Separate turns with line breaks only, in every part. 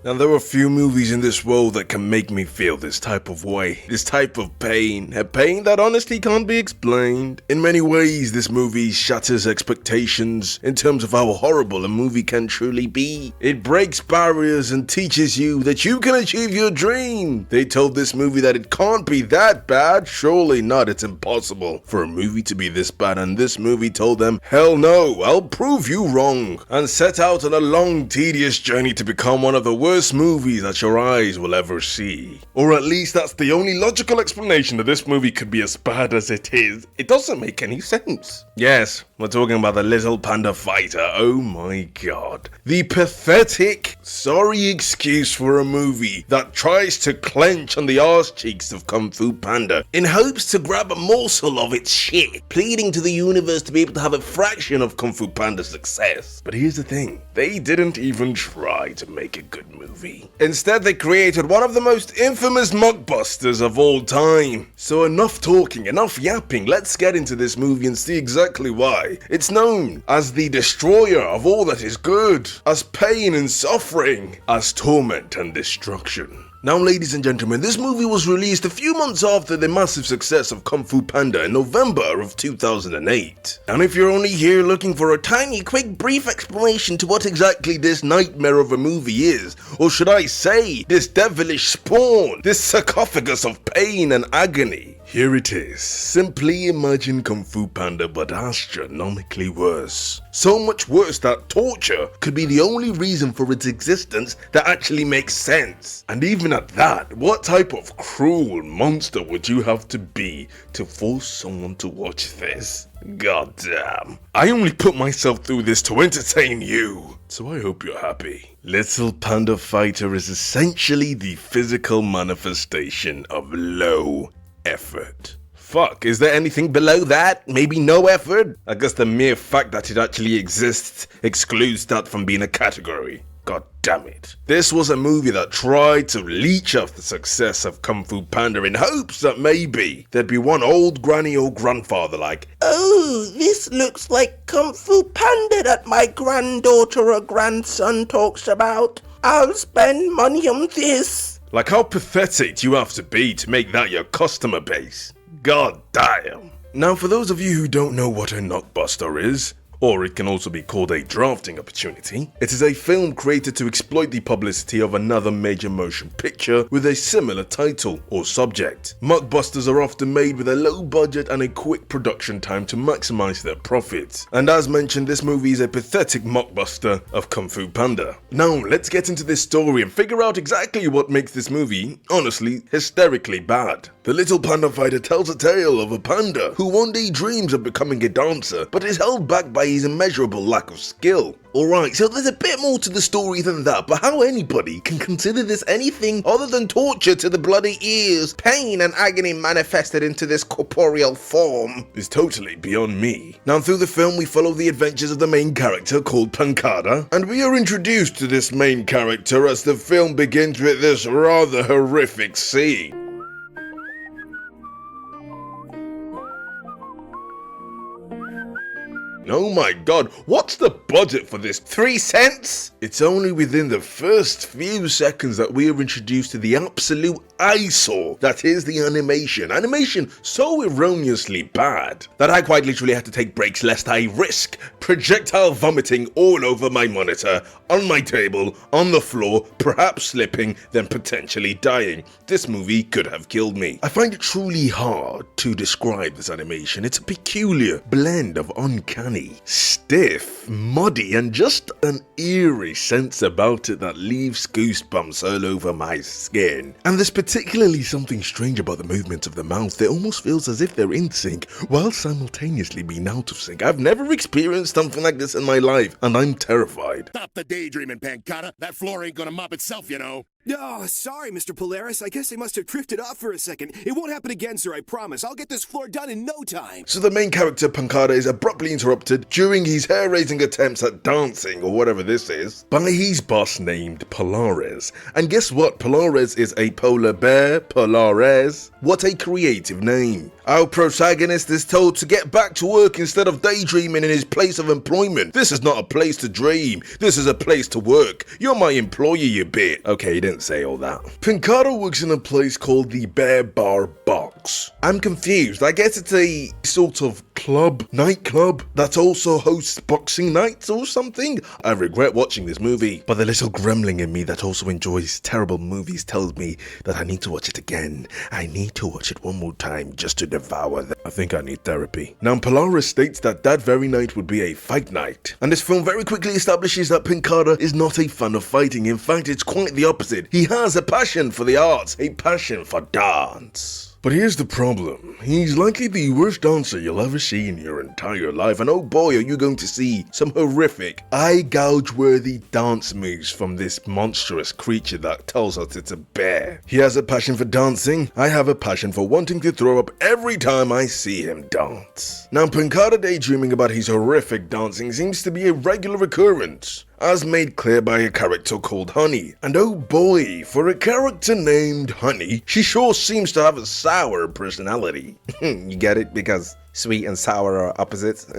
And there are few movies in this world that can make me feel this type of way, this type of pain, a pain that honestly can't be explained. In many ways, this movie shatters expectations in terms of how horrible a movie can truly be. It breaks barriers and teaches you that you can achieve your dream. They told this movie that it can't be that bad, surely not, it's impossible for a movie to be this bad, and this movie told them, hell no, I'll prove you wrong, and set out on a long, tedious journey to become one of the worst movies that your eyes will ever see. Or at least that's the only logical explanation that this movie could be as bad as it is. It doesn't make any sense. Yes, we're talking about the Little Panda Fighter. Oh my god. The pathetic, sorry excuse for a movie that tries to clench on the arse cheeks of Kung Fu Panda in hopes to grab a morsel of its shit, pleading to the universe to be able to have a fraction of Kung Fu Panda's success. But here's the thing, they didn't even try to make a good movie. Instead, they created one of the most infamous mockbusters of all time. So enough talking, enough yapping, let's get into this movie and see exactly why. It's known as the destroyer of all that is good, as pain and suffering, as torment and destruction. Now, ladies and gentlemen, this movie was released a few months after the massive success of Kung Fu Panda in November of 2008. And if you're only here looking for a tiny, quick, brief explanation to what exactly this nightmare of a movie is, or should I say, this devilish spawn, this sarcophagus of pain and agony, here it is. Simply imagine Kung Fu Panda but astronomically worse. So much worse that torture could be the only reason for its existence that actually makes sense. And even at that, what type of cruel monster would you have to be to force someone to watch this? God damn. I only put myself through this to entertain you, so I hope you're happy. Little Panda Fighter is essentially the physical manifestation of low effort. Fuck, is there anything below that? Maybe no effort? I guess the mere fact that it actually exists excludes that from being a category. God damn it. This was a movie that tried to leech off the success of Kung Fu Panda in hopes that maybe there'd be one old granny or grandfather like,
oh, this looks like Kung Fu Panda that my granddaughter or grandson talks about. I'll spend money on this.
Like, how pathetic do you have to be to make that your customer base? God damn. Now, for those of you who don't know what a knockbuster is, or it can also be called a drafting opportunity, it is a film created to exploit the publicity of another major motion picture with a similar title or subject. Mockbusters are often made with a low budget and a quick production time to maximize their profits. And as mentioned, this movie is a pathetic mockbuster of Kung Fu Panda. Now, let's get into this story and figure out exactly what makes this movie, honestly, hysterically bad. The Little Panda Fighter tells a tale of a panda who one day dreams of becoming a dancer, but is held back by his immeasurable lack of skill. Alright, so there's a bit more to the story than that, but how anybody can consider this anything other than torture to the bloody ears, pain and agony manifested into this corporeal form, is totally beyond me. Now, through the film, we follow the adventures of the main character called Pancada, and we are introduced to this main character as the film begins with this rather horrific scene. Oh my god, what's the budget for this? 3 cents? It's only within the first few seconds that we are introduced to the absolute eyesore that is the animation. Animation so erroneously bad that I quite literally had to take breaks lest I risk projectile vomiting all over my monitor, on my table, on the floor, perhaps slipping, then potentially dying. This movie could have killed me. I find it truly hard to describe this animation. It's a peculiar blend of uncanny, stiff, muddy, and just an eerie sense about it that leaves goosebumps all over my skin. And there's particularly something strange about the movements of the mouth. It almost feels as if they're in sync while simultaneously being out of sync. I've never experienced something like this in my life, and I'm terrified.
Stop the daydreaming, Pancada. That floor ain't gonna mop itself, you know. Oh, sorry, Mr. Polaris. I guess I must have drifted off for a second. It won't happen again, sir, I promise. I'll get this floor done in no time.
So the main character, Panda, is abruptly interrupted during his hair-raising attempts at dancing, or whatever this is, by his boss named Polaris. And guess what? Polaris is a polar bear. Polaris. What a creative name. Our protagonist is told to get back to work instead of daydreaming in his place of employment. This is not a place to dream. This is a place to work. You're my employer, you bit. Okay, he didn't say all that. Panda works in a place called the Bear Bar Box. I'm confused. I guess it's a sort of nightclub that also hosts boxing nights or something. I regret watching this movie, but the little gremlin in me that also enjoys terrible movies tells me that I need to watch it again. I need to watch it one more time just to devour them. I think I need therapy. Now, Polaris states that very night would be a fight night, and this film very quickly establishes that Panda is not a fan of fighting. In fact, it's quite the opposite. He has a passion for the arts, a passion for dance. But here's the problem. He's likely the worst dancer you'll ever see in your entire life, and oh boy are you going to see some horrific, eye-gouge-worthy dance moves from this monstrous creature that tells us it's a bear. He has a passion for dancing. I have a passion for wanting to throw up every time I see him dance. Now, Panda daydreaming about his horrific dancing seems to be a regular occurrence, as made clear by a character called Honey. And oh boy, for a character named Honey, she sure seems to have a sour personality. You get it? Because sweet and sour are opposites.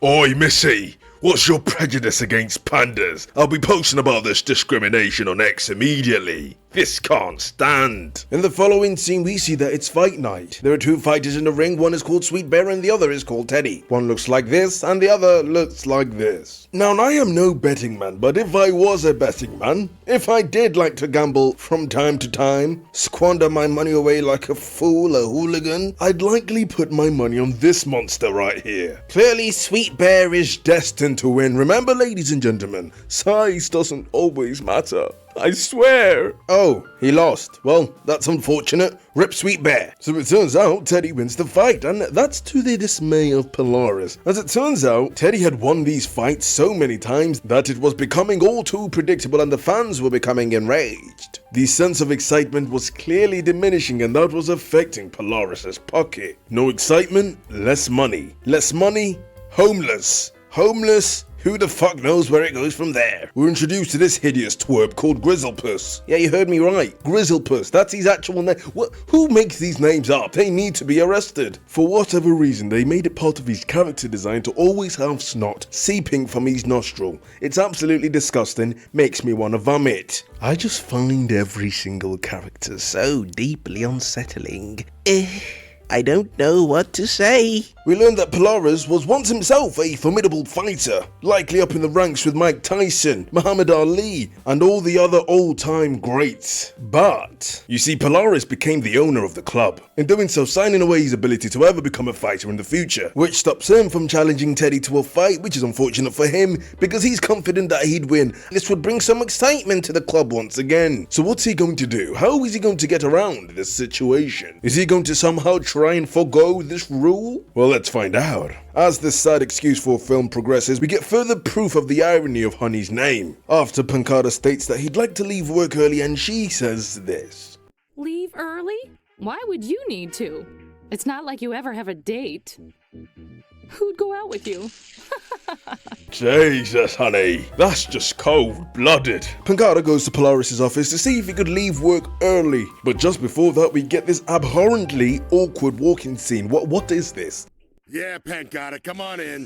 Oi, Missy! What's your prejudice against pandas? I'll be posting about this discrimination on X immediately. This can't stand. In the following scene, we see that it's fight night. There are two fighters in the ring. One is called Sweet Bear and the other is called Teddy. One looks like this and the other looks like this. Now, I am no betting man, but if I was a betting man, if I did like to gamble from time to time, squander my money away like a fool, a hooligan, I'd likely put my money on this monster right here. Clearly, Sweet Bear is destined to win. Remember, ladies and gentlemen, size doesn't always matter. I swear. Oh, he lost. Well, that's unfortunate. Rip Sweet Bear. So it turns out Teddy wins the fight, and that's to the dismay of Polaris. As it turns out, Teddy had won these fights so many times that it was becoming all too predictable and the fans were becoming enraged. The sense of excitement was clearly diminishing, and that was affecting Polaris's pocket. No excitement, less money. Less money, homeless. Homeless, who the fuck knows where it goes from there? We're introduced to this hideous twerp called Grizzlepuss. Yeah, you heard me right. Grizzlepuss, that's his actual name. Who makes these names up? They need to be arrested. For whatever reason, they made it part of his character design to always have snot seeping from his nostril. It's absolutely disgusting, makes me want to vomit. I just find every single character so deeply unsettling. I don't know what to say. We learned that Polaris was once himself a formidable fighter, likely up in the ranks with Mike Tyson, Muhammad Ali, and all the other old-time greats. But, you see, Polaris became the owner of the club, in doing so signing away his ability to ever become a fighter in the future, which stops him from challenging Teddy to a fight, which is unfortunate for him, because he's confident that he'd win. This would bring some excitement to the club once again. So what's he going to do? How is he going to get around this situation? Is he going to somehow try and forgo this rule? Well, let's find out. As this sad excuse for film progresses, we get further proof of the irony of Honey's name. After Panda states that he'd like to leave work early, and she says this.
Leave early? Why would you need to? It's not like you ever have a date. Who'd go out with you?
Jesus, honey, that's just cold-blooded. Panda goes to Polaris's office to see if he could leave work early. But just before that, we get this abhorrently awkward walking scene. What is this?
Yeah, Panda, come on in.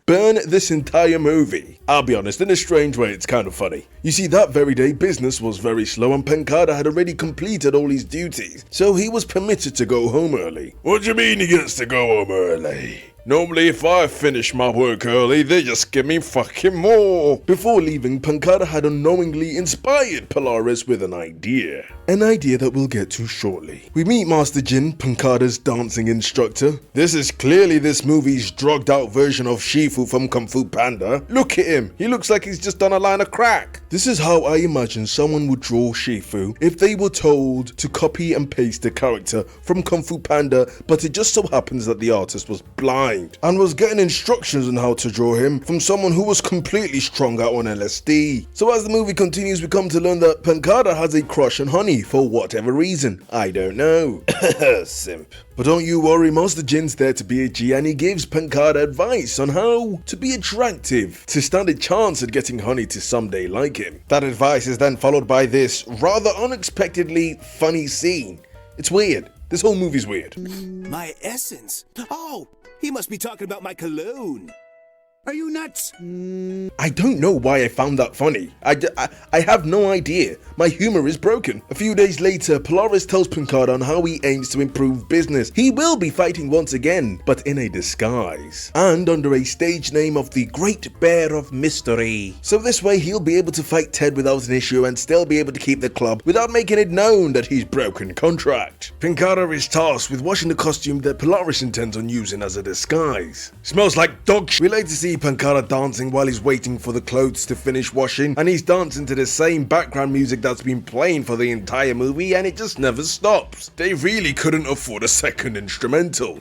Burn this entire movie. I'll be honest, in a strange way, it's kind of funny. You see, that very day, business was very slow and Panda had already completed all his duties, so he was permitted to go home early. What do you mean he gets to go home early? Normally if I finish my work early, they just give me fucking more. Before leaving, Pancada had unknowingly inspired Polaris with an idea. An idea that we'll get to shortly. We meet Master Jin, Pancada's dancing instructor. This is clearly this movie's drugged out version of Shifu from Kung Fu Panda. Look at him, he looks like he's just done a line of crack. This is how I imagine someone would draw Shifu if they were told to copy and paste the character from Kung Fu Panda, but it just so happens that the artist was blind and was getting instructions on how to draw him from someone who was completely strung out on LSD. So as the movie continues, we come to learn that Pancada has a crush on Honey for whatever reason. I don't know. Simp. But don't you worry, Master Jin's there to be a G, and he gives Pancada advice on how to be attractive to stand a chance at getting Honey to someday like him. That advice is then followed by this rather unexpectedly funny scene. It's weird. This whole movie's weird.
My essence? Oh, he must be talking about my cologne. Are you nuts?
I don't know why I found that funny. I have no idea. My humor is broken. A few days later, Polaris tells Pancada on how he aims to improve business. He will be fighting once again, but in a disguise, and under a stage name of the Great Bear of Mystery. So this way he'll be able to fight Ted without an issue and still be able to keep the club without making it known that he's broken contract. Pancada is tasked with washing the costume that Polaris intends on using as a disguise. Smells like dog shit. We later see Pancada dancing while he's waiting for the clothes to finish washing, and he's dancing to the same background music that's been playing for the entire movie, and it just never stops. They really couldn't afford a second instrumental.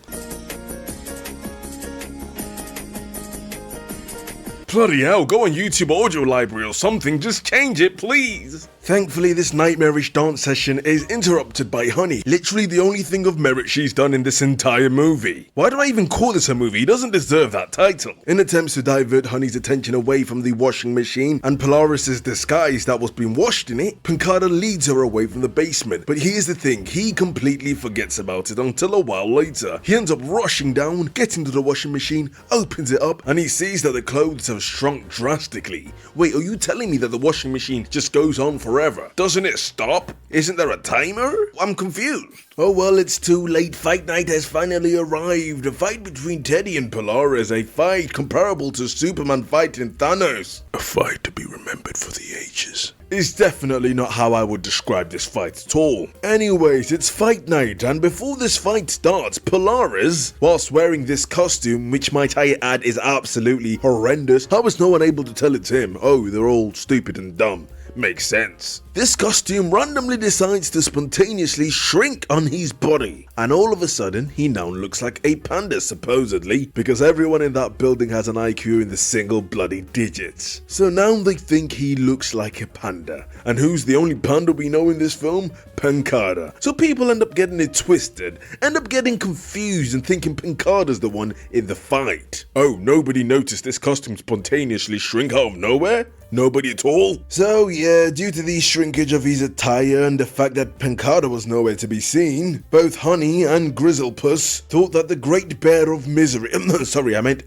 Bloody hell, go on YouTube Audio Library or something, just change it, please. Thankfully, this nightmarish dance session is interrupted by Honey, literally the only thing of merit she's done in this entire movie. Why do I even call this a movie? He doesn't deserve that title. In attempts to divert Honey's attention away from the washing machine and Polaris's disguise that was being washed in it, Pancada leads her away from the basement. But here's the thing, he completely forgets about it until a while later. He ends up rushing down, getting to the washing machine, opens it up, and he sees that the clothes have shrunk drastically. Wait, are you telling me that the washing machine just goes on forever? Doesn't it stop? Isn't there a timer? I'm confused. Oh well, it's too late. Fight night has finally arrived. A fight between Teddy and Polaris, a fight comparable to Superman fighting Thanos. A fight to be remembered for the ages. It's definitely not how I would describe this fight at all. Anyways, it's fight night, and before this fight starts, Polaris, whilst wearing this costume, which might I add is absolutely horrendous, how was no one able to tell it's him? Oh, they're all stupid and dumb. Makes sense. This costume randomly decides to spontaneously shrink on his body, and all of a sudden he now looks like a panda, supposedly, because everyone in that building has an IQ in the single bloody digits. So now they think he looks like a panda. And who's the only panda we know in this film? Pancada. So people end up getting it twisted, end up getting confused and thinking Pancada's the one in the fight. Oh, nobody noticed this costume spontaneously shrink out of nowhere? Nobody at all? So yeah, due to the shrinkage of his attire and the fact that Pancada was nowhere to be seen, both Honey and Grizzlepuss thought that the Great Bear of Misery,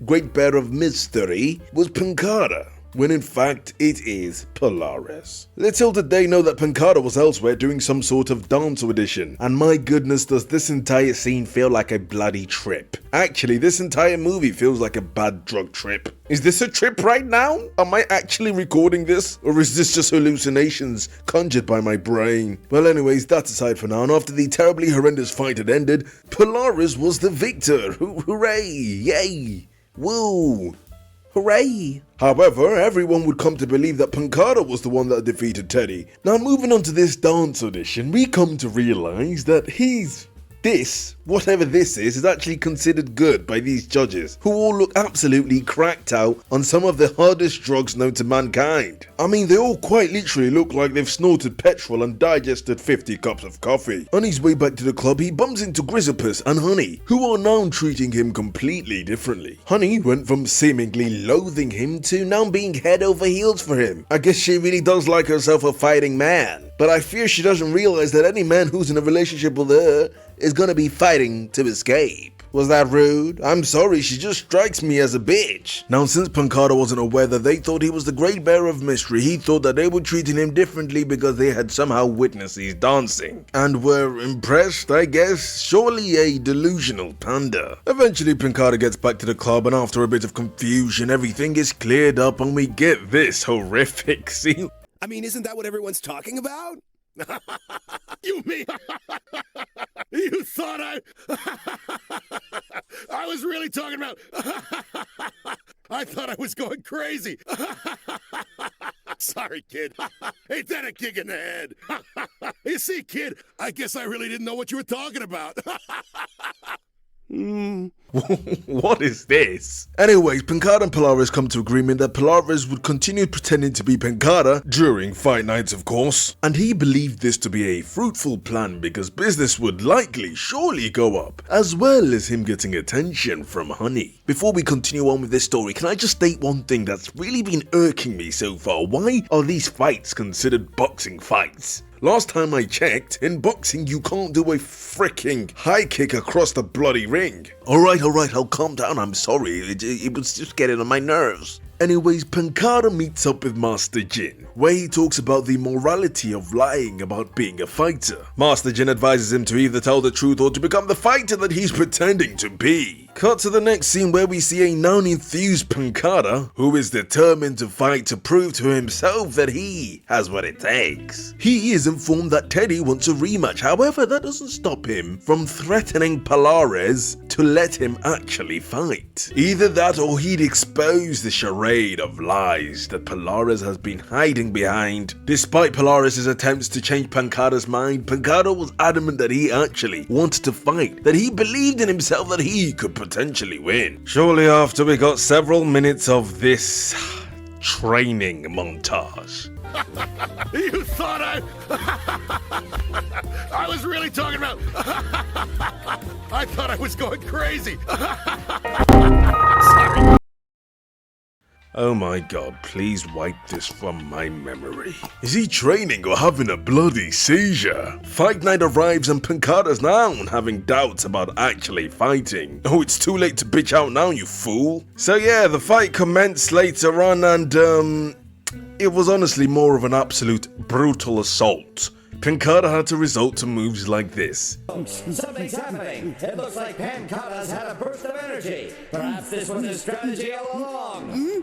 Great Bear of Mystery was Pancada, when in fact it is Polaris. Little did they know that Pancada was elsewhere doing some sort of dance audition, and my goodness does this entire scene feel like a bloody trip. Actually, this entire movie feels like a bad drug trip. Is this a trip right now? Am I actually recording this? Or is this just hallucinations conjured by my brain? Well anyways, that's aside for now, and after the terribly horrendous fight had ended, Polaris was the victor. Hooray! Yay! Woo! Hooray! However, everyone would come to believe that Pancada was the one that defeated Teddy. Now moving on to this dance audition, we come to realize that whatever this is actually considered good by these judges, who all look absolutely cracked out on some of the hardest drugs known to mankind. I mean, they all quite literally look like they've snorted petrol and digested 50 cups of coffee. On his way back to the club, he bumps into Grizzlepuss and Honey, who are now treating him completely differently. Honey went from seemingly loathing him to now being head over heels for him. I guess she really does like herself a fighting man. But I fear she doesn't realize that any man who's in a relationship with her is gonna be fighting to escape. Was that rude? I'm sorry, she just strikes me as a bitch. Now, since Pancada wasn't aware that they thought he was the Great Bear of Mystery, he thought that they were treating him differently because they had somehow witnessed his dancing. And were impressed, I guess. Surely a delusional panda. Eventually, Pancada gets back to the club, and after a bit of confusion, everything is cleared up and we get this horrific scene.
I mean, isn't that what everyone's talking about? You mean you thought I was really talking about I thought I was going crazy. Sorry, kid. Ain't that a kick in the head? You see, kid, I guess I really didn't know what you were talking about.
What is this? Anyways, Pancada and Polaris come to agreement that Polaris would continue pretending to be Pancada during fight nights, of course. And he believed this to be a fruitful plan because business would surely go up, as well as him getting attention from Honey. Before we continue on with this story, can I just state one thing that's really been irking me so far? Why are these fights considered boxing fights? Last time I checked, in boxing you can't do a freaking high kick across the bloody ring. Alright, I'll calm down, I'm sorry, it was just getting on my nerves. Anyways, Pancada meets up with Master Jin, where he talks about the morality of lying about being a fighter. Master Jin advises him to either tell the truth or to become the fighter that he's pretending to be. Cut to the next scene where we see a now-enthused Pancada, who is determined to fight to prove to himself that he has what it takes. He is informed that Teddy wants a rematch, however that doesn't stop him from threatening Polaris to let him actually fight. Either that or he'd expose the charade of lies that Polaris has been hiding behind. Despite Polaris' attempts to change Pancada's mind, Pancada was adamant that he actually wanted to fight, that he believed in himself that he could potentially win. Shortly after, we got several minutes of this training montage.
You thought I was really talking about I thought I was going crazy. Sorry.
Oh my god, please wipe this from my memory. Is he training or having a bloody seizure? Fight night arrives and Pancada's now having doubts about actually fighting. Oh, it's too late to bitch out now, you fool. So yeah, the fight commenced later on and it was honestly more of an absolute brutal assault. Pancada had to resort to moves like this.
Something's happening. It looks like Pancada's had a burst of energy. Perhaps this was his strategy all along.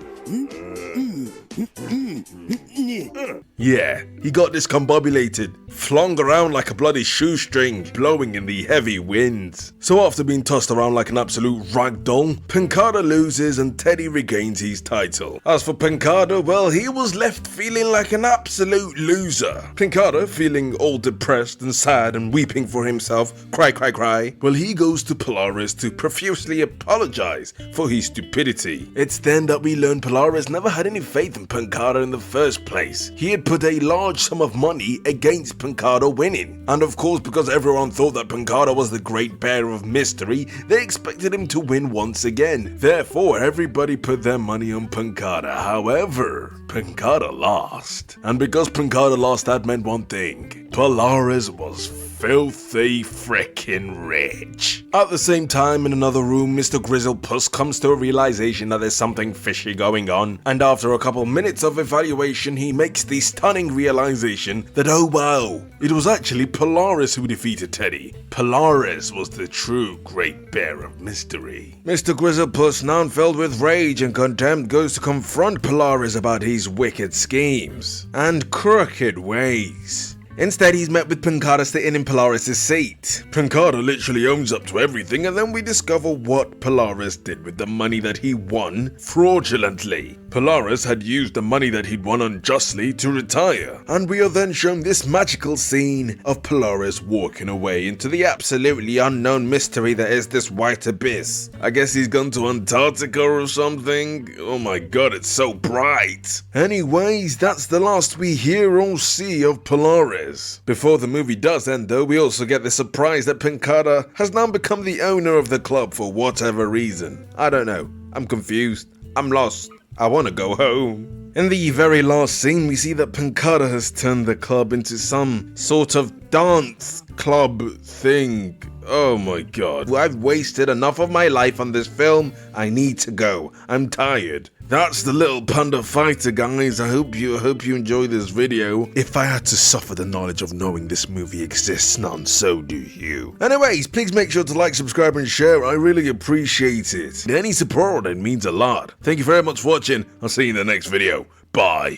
Yeah, he got discombobulated, flung around like a bloody shoestring, blowing in the heavy winds. So after being tossed around like an absolute ragdoll, Pancada loses and Teddy regains his title. As for Pancada, well, he was left feeling like an absolute loser. Pancada, feeling all depressed and sad and weeping for himself, cry. Well, he goes to Polaris to profusely apologize for his stupidity. It's then that we learn Polaris never had any faith in Pancada in the first place. He had put a large sum of money against Pancada winning. And of course, because everyone thought that Pancada was the Great Bear of Mystery, they expected him to win once again. Therefore, everybody put their money on Pancada. However, Pancada lost. And because Pancada lost, that meant one thing. Polaris was filthy frickin' rich. At the same time, in another room, Mr. Grizzlepuss comes to a realization that there's something fishy going on, and after a couple minutes of evaluation, he makes the stunning realization that, oh wow, it was actually Polaris who defeated Teddy. Polaris was the true Great Bear of Mystery. Mr. Grizzlepuss, now filled with rage and contempt, goes to confront Polaris about his wicked schemes and crooked ways. Instead, he's met with Pancada sitting in Polaris' seat. Pancada literally owns up to everything, and then we discover what Polaris did with the money that he won fraudulently. Polaris had used the money that he'd won unjustly to retire, and we are then shown this magical scene of Polaris walking away into the absolutely unknown mystery that is this white abyss. I guess he's gone to Antarctica or something. Oh my god, it's so bright. Anyways, that's the last we hear or see of Polaris. Before the movie does end though, we also get the surprise that Pancada has now become the owner of the club for whatever reason. I don't know. I'm confused. I'm lost. I want to go home. In the very last scene, we see that Pancada has turned the club into some sort of dance club thing. Oh my god. I've wasted enough of my life on this film. I need to go. I'm tired. That's the little panda fighter, guys. I hope you enjoy this video. If I had to suffer the knowledge of knowing this movie exists, none so do you. Anyways, please make sure to like, subscribe, and share. I really appreciate it. Any support, it means a lot. Thank you very much for watching. I'll see you in the next video. Bye.